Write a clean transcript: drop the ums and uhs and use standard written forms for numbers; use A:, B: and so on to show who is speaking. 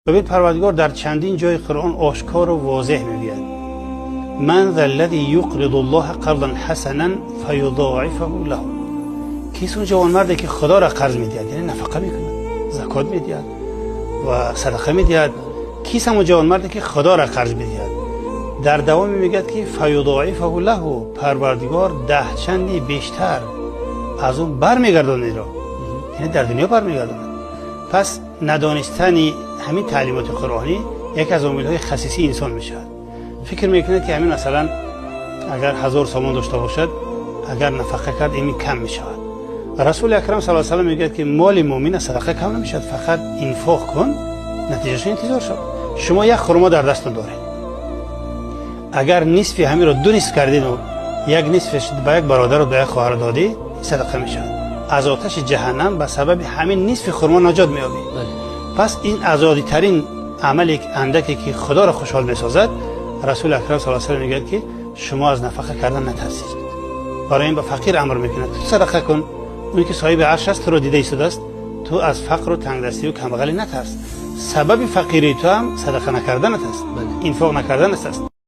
A: ببین پروردگار در چندین جای قرآن آشکار و واضح میگوید من ذا الذی یقرض الله قرضا حسنا فیضاعفه له. کیست اون جوانمردی که خدا را قرض میدهد، یعنی نفقه میکند، زکات میدهد و صدقه میدهد. کیست اون جوانمردی که خدا را قرض میدهد؟ در دوام میگه که فیضاعفه له، پروردگار 10 چندی بیشتر از اون برمیگرداند را، یعنی در دنیا برمیگرداند. پس ندانستن همین تعلیمات قرآنی یک از عامل‌های خصیصی انسان میشه. فکر میکنه که همین مثلا اگر 1000 سامان داشته باشد، اگر نفقه کرد این کم میشود. رسول اکرم صلی الله علیه و آله میگه که مال مؤمن صدقه کم نمیشد، فقط انفاق کن نتیجهش انتظار شد. شما یک خرما در دستتون دارید، اگر نصف همین رو 2 نصف کردین و یک نصفش به یک برادر و به یک خواهر دادی، صدقه میشود. از آتش جهنم به سبب همین نصف خرما نجات میابی. پس این ازادی ترین عمل یک اندکی که خدا را خوشحال میسازد. رسول اکرم صلی الله علیه و آله میگه که شما از نفقه کردن نترسید. برای این به فقیر امر میکنه تو صدقه کن، اونی که صاحب عرش است تو رو دیده ایستاده است، تو از فقر و تنگدستی و کمبغلی نترس. سبب فقیری تو هم صدقه نکردن است، انفاق نکردن است.